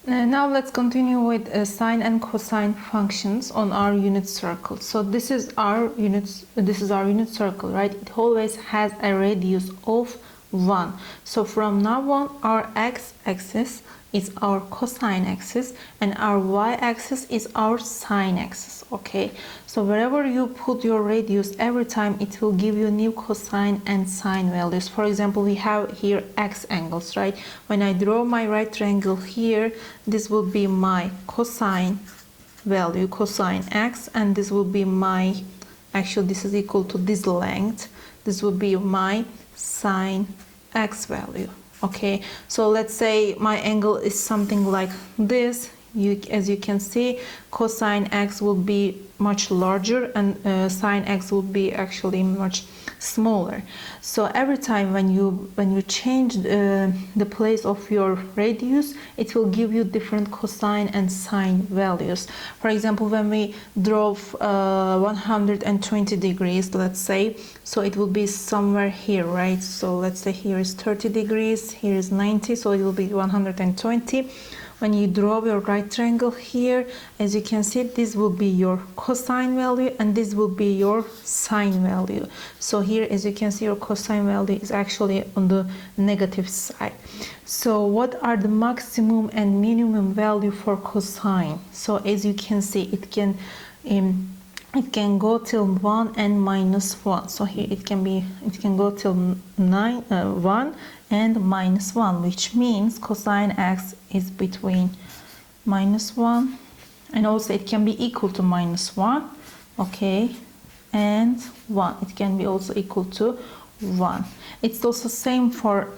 Now let's continue with sine and cosine functions on our unit circle. So this is our unit circle, right? It always has a radius of 1. So from now on, our x-axis is our cosine axis and our y-axis is our sine axis. Okay, so wherever you put your radius, every time it will give you new cosine and sine values. For example, we have here x angles, right? When I draw my right triangle here, this will be my cosine value, cosine x, and this will be my, actually this is equal to this length, this will be my sine x value. Okay, so let's say my angle is something like this. As you can see, cosine x will be much larger and sine x will be actually much smaller. So every time when you change the place of your radius, it will give you different cosine and sine values. For example, when we draw 120 degrees, let's say, so it will be somewhere here, right? So let's say here is 30 degrees, here is 90, so it will be 120. When you draw your right triangle here, as you can see, this will be your cosine value and this will be your sine value. So here, as you can see, your cosine value is actually on the negative side. So what are the maximum and minimum value for cosine? So as you can see, it can go till 1 and minus 1. So here it can go till 1 and minus 1, which means cosine x is between minus 1, and also it can be equal to minus 1, okay, and 1. It can be also equal to 1. It's also same for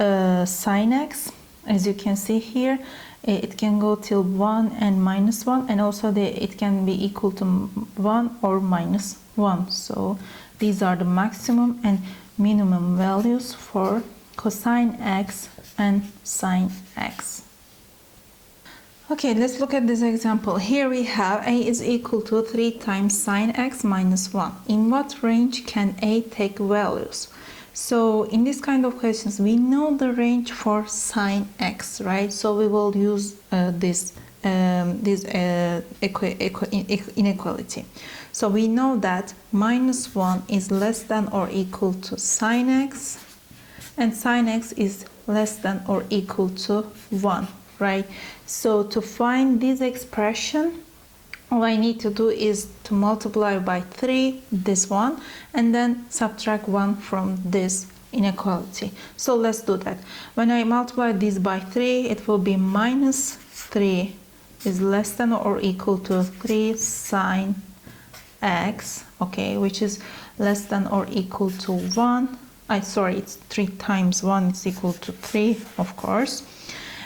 sine x. As you can see here, it can go till 1 and minus 1, and also it can be equal to 1 or minus 1. So these are the maximum and minimum values for cosine x and sine x. Okay, let's look at this example. Here we have a is equal to 3 times sine x minus 1. In what range can a take values? So in this kind of questions, we know the range for sine x, right? So we will use this inequality. So we know that minus 1 is less than or equal to sine x, and sine x is less than or equal to 1, right? So to find this expression, all I need to do is to multiply by 3 this one and then subtract 1 from this inequality. So let's do that. When I multiply this by 3, it will be minus 3 is less than or equal to 3 sine x, okay, which is less than or equal to 1. It's 3 times 1 is equal to 3, of course.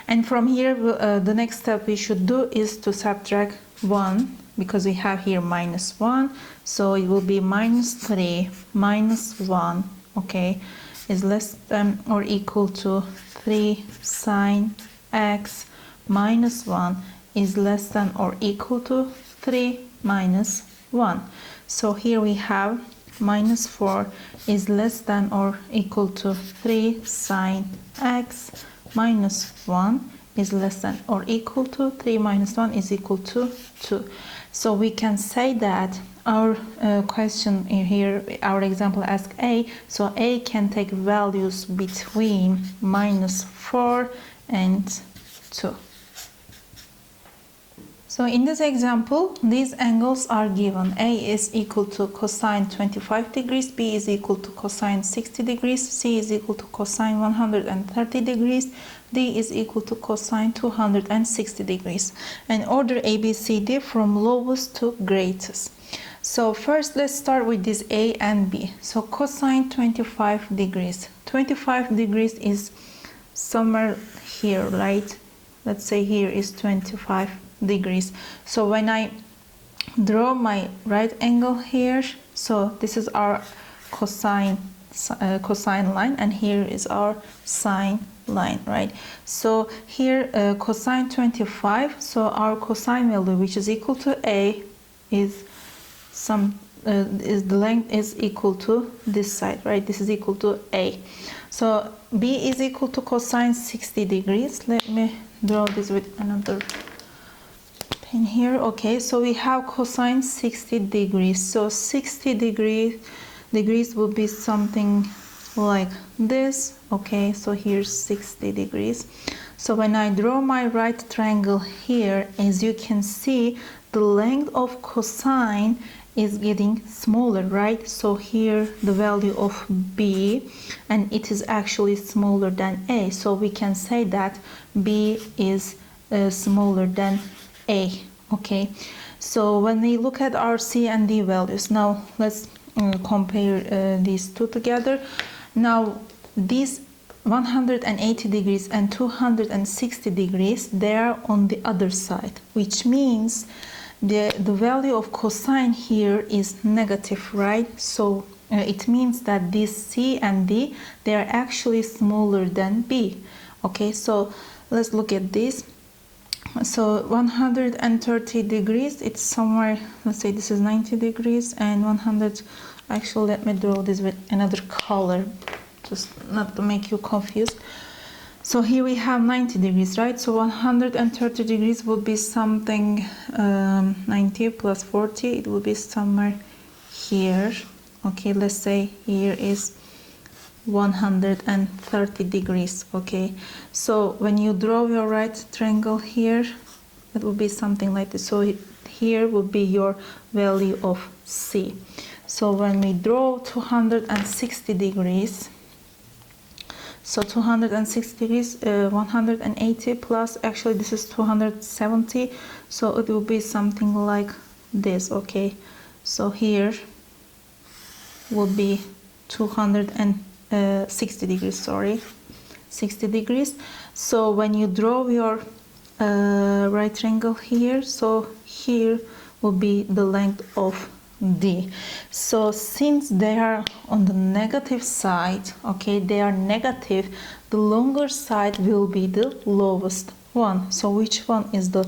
And from here, the next step we should do is to subtract 1, because we have here minus 1. So it will be minus 3 minus 1, okay, is less than or equal to 3 sine x minus 1 is less than or equal to 3 minus 1. So here we have minus 4 is less than or equal to 3 sine x minus 1 is less than or equal to 3 minus 1 is equal to 2. So we can say that our question here, our example asks a, so a can take values between minus 4 and 2. So in this example, these angles are given. A is equal to cosine 25 degrees, B is equal to cosine 60 degrees, C is equal to cosine 130 degrees, D is equal to cosine 260 degrees. And order A, B, C, D from lowest to greatest. So first let's start with this A and B. So cosine 25 degrees. 25 degrees is somewhere here, right? Let's say here is 25 degrees. So when I draw my right angle here, so this is our cosine line, and here is our sine line, right? So here cosine 25, so our cosine value, which is equal to a, is the length is equal to this side, right? This is equal to a. So B is equal to cosine 60 degrees. Let me draw this with another in here. Okay, so we have cosine 60 degrees. So 60 degrees will be something like this. Okay, so here's 60 degrees. So when I draw my right triangle here, as you can see, the length of cosine is getting smaller, right? So here the value of B, and it is actually smaller than A. So we can say that B is smaller than A. Okay, so when we look at our C and D values, now let's compare these two together. Now these 180 degrees and 260 degrees, they are on the other side, which means the value of cosine here is negative, right? So it means that this C and D, they are actually smaller than B. Okay, so let's look at this. So 130 degrees, it's somewhere, let's say this is 90 degrees, and 100, actually let me draw this with another color, just not to make you confused. So here we have 90 degrees, right? So 130 degrees would be something, 90 plus 40, it will be somewhere here. Okay, let's say here is 130 degrees. Okay, so when you draw your right triangle here, it will be something like this. So here will be your value of C. So when we draw 260 degrees, so 260 degrees, 180 plus, actually this is 270, so it will be something like this. Okay, so here will be 260 degrees, sorry, 60 degrees. So when you draw your right triangle here, so here will be the length of D. So since they are on the negative side, okay, they are negative, the longer side will be the lowest one. So which one is the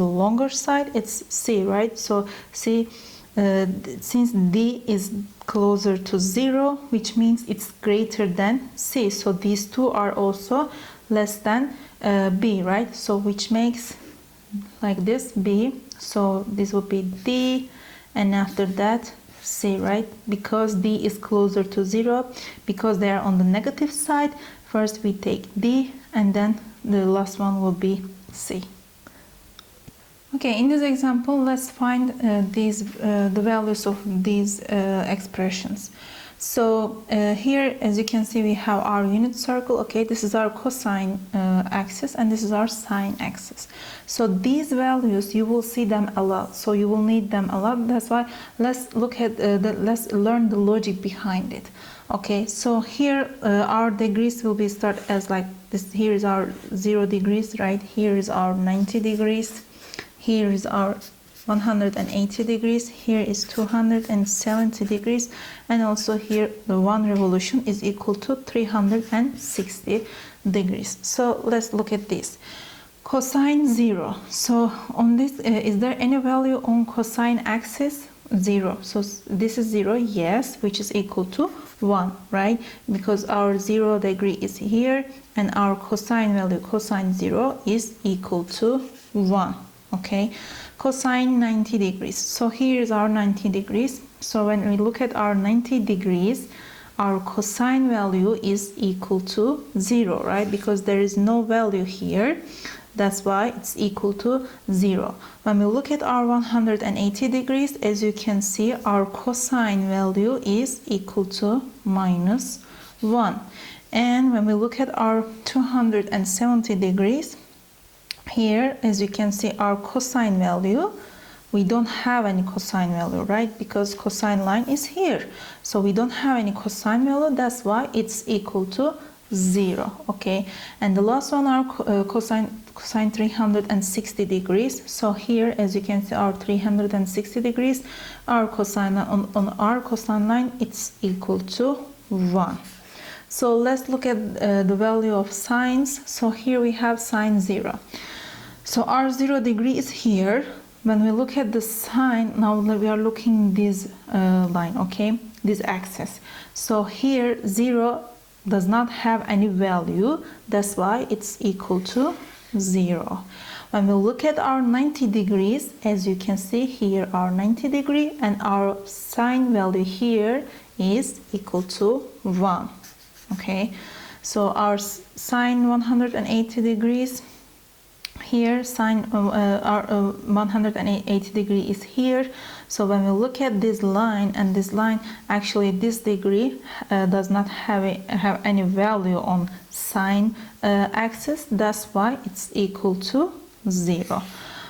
longer side? It's C, right? So C, since D is closer to 0, which means it's greater than C. So these two are also less than B, right? So which makes like this B. So this will be D, and after that C, right? Because D is closer to 0, because they are on the negative side, first we take D, and then the last one will be C. Okay, in this example, let's find the values of these expressions. So here, as you can see, we have our unit circle. Okay, this is our cosine axis, and this is our sine axis. So these values, you will see them a lot. So you will need them a lot. That's why let's look at let's learn the logic behind it. Okay, so here our degrees will be start as like this. Here is our 0 degrees, right? Here is our 90 degrees. Here is our 180 degrees, here is 270 degrees, and also here the one revolution is equal to 360 degrees. So let's look at this. Cosine 0. So on this, is there any value on cosine axis? 0. So this is 0, yes, which is equal to 1, right? Because our 0 degree is here, and our cosine value, cosine 0, is equal to 1. Okay, cosine 90 degrees. So here is our 90 degrees. So when we look at our 90 degrees, our cosine value is equal to 0, right? Because there is no value here. That's why it's equal to 0. When we look at our 180 degrees, as you can see, our cosine value is equal to minus 1. And when we look at our 270 degrees, here, as you can see, our cosine value, we don't have any cosine value, right? Because cosine line is here. So we don't have any cosine value. That's why it's equal to 0. Okay. And the last one, our cosine 360 degrees. So here, as you can see, our 360 degrees, our cosine on our cosine line, it's equal to 1. So let's look at the value of sines. So here we have sine 0. So our 0 degree is here. When we look at the sine, now we are looking this line, okay, this axis. So here 0 does not have any value. That's why it's equal to 0. When we look at our 90 degrees, as you can see here, our 90 degree and our sine value here is equal to 1. Okay, so our sine 180 degrees here, sine our 180 degree is here. So when we look at this line and this line, actually this degree does not have any value on sine axis. That's why it's equal to 0.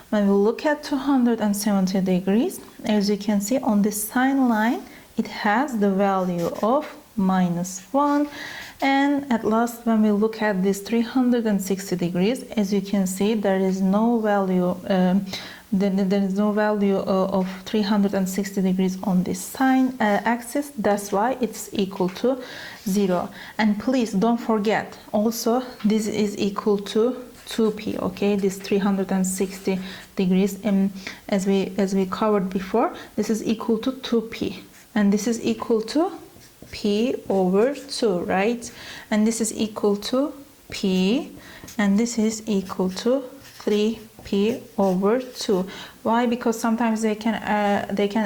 When we look at 270 degrees, as you can see on this sine line, it has the value of -1. And at last, when we look at this 360 degrees, as you can see, there is no value of 360 degrees on this sine axis. That's why it's equal to 0. And please don't forget, also this is equal to 2p. Okay, this 360 degrees, and as we covered before, this is equal to 2p, and this is equal to p over 2, right? And this is equal to p, and this is equal to 3p over 2. Why? Because sometimes they can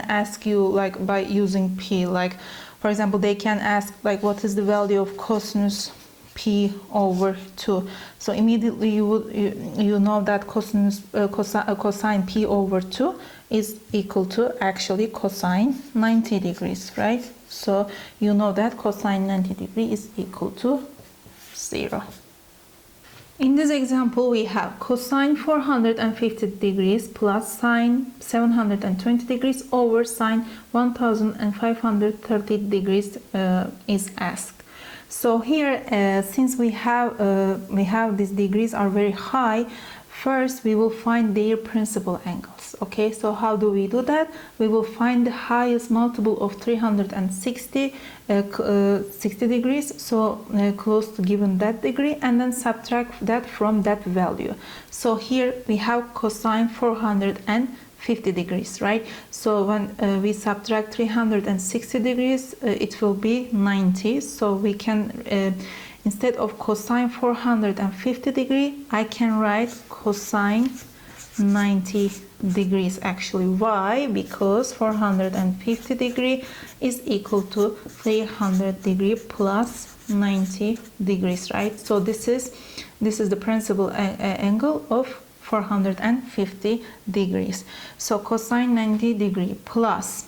ask you, like, by using p, like for example they can ask like what is the value of cosinus p over 2. So immediately you know that cosine p over 2 is equal to actually cosine 90 degrees, right? So you know that cosine 90 degree is equal to 0. In this example, we have cosine 450 degrees plus sine 720 degrees over sine 1530 degrees is asked. So here, since we have these degrees are very high, first we will find their principal angles. Okay, so how do we do that? We will find the highest multiple of 360 60 degrees, so close to given that degree, and then subtract that from that value. So here we have cosine 450 degrees, right? So when we subtract 360 degrees, it will be 90. So we can instead of cosine 450 degree, I can write cosine 90 degrees actually. Why? Because 450 degree is equal to 300 degree plus 90 degrees, right? So this is the principal angle of 450 degrees. So cosine 90 degree plus,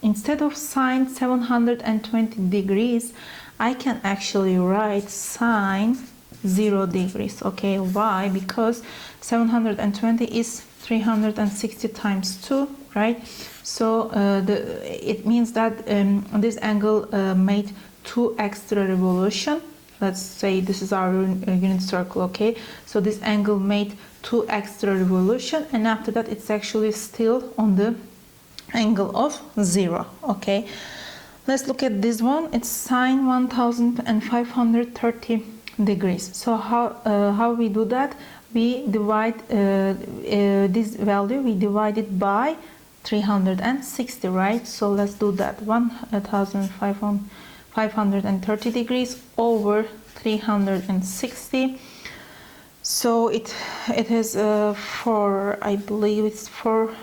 instead of sine 720 degrees, I can actually write sine 0 degrees. Okay, why? Because 720 is 360 times 2, right? So it means that this angle made 2 extra revolution. Let's say this is our unit circle. Okay, so this angle made 2 extra revolution, and after that it's actually still on the angle of 0. Okay, let's look at this one. It's sine 1530 degrees. So how we do that? We divide this value, we divide it by 360, right? So let's do that. 1530 degrees over 360. So it is 4, I believe it's 4,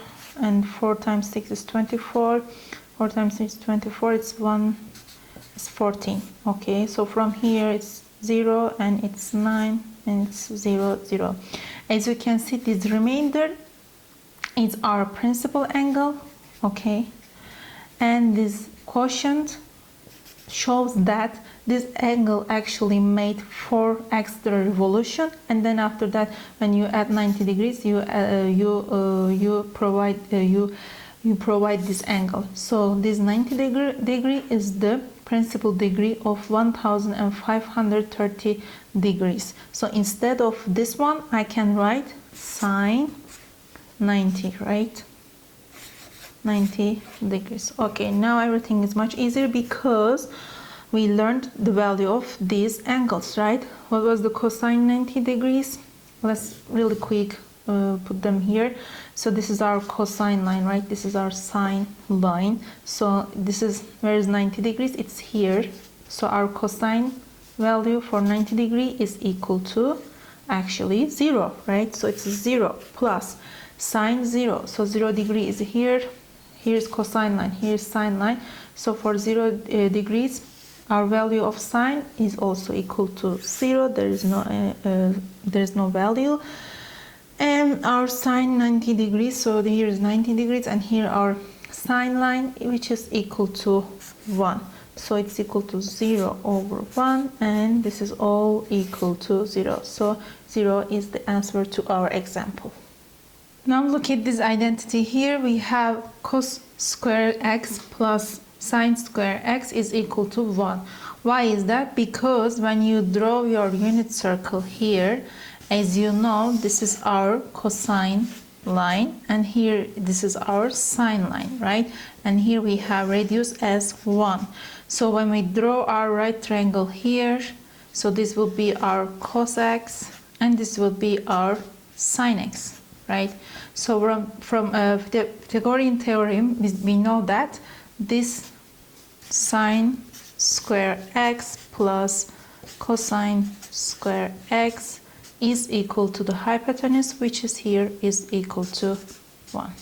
and 4 times 6 is 24. 4 times 6 is 24. It's 14. Okay, so from here it's 0 and it's 9 and it's 0, 0. As you can see, this remainder is our principal angle. Okay, and this quotient shows that this angle actually made 4 extra revolution, and then after that, when you add 90 degrees, you provide this angle. So this 90 degree is the principal degree of 1530 degrees. So instead of this one, I can write sine 90, right? 90 degrees. Okay, now everything is much easier because we learned the value of these angles, right? What was the cosine 90 degrees? Let's really quick put them here. So this is our cosine line, right? This is our sine line. So this is, where is 90 degrees? It's here. So our cosine value for 90 degree is equal to actually 0, right? So it's 0 plus sine 0. So 0 degree is here. Here's cosine line, here's sine line. So for 0 degrees, our value of sine is also equal to 0. There is no value. And our sine 90 degrees, so here is 90 degrees, and here our sine line, which is equal to 1. So it's equal to 0 over 1, and this is all equal to 0. So 0 is the answer to our example. Now look at this identity here. We have cos square x plus sine square x is equal to 1. Why is that? Because when you draw your unit circle here, as you know, this is our cosine line, and here this is our sine line, right? And here we have radius as 1. So when we draw our right triangle here, so this will be our cos x, and this will be our sine x, right? So from the Pythagorean theorem, we know that this sine square x plus cosine square x is equal to the hypotenuse, which is here, is equal to 1.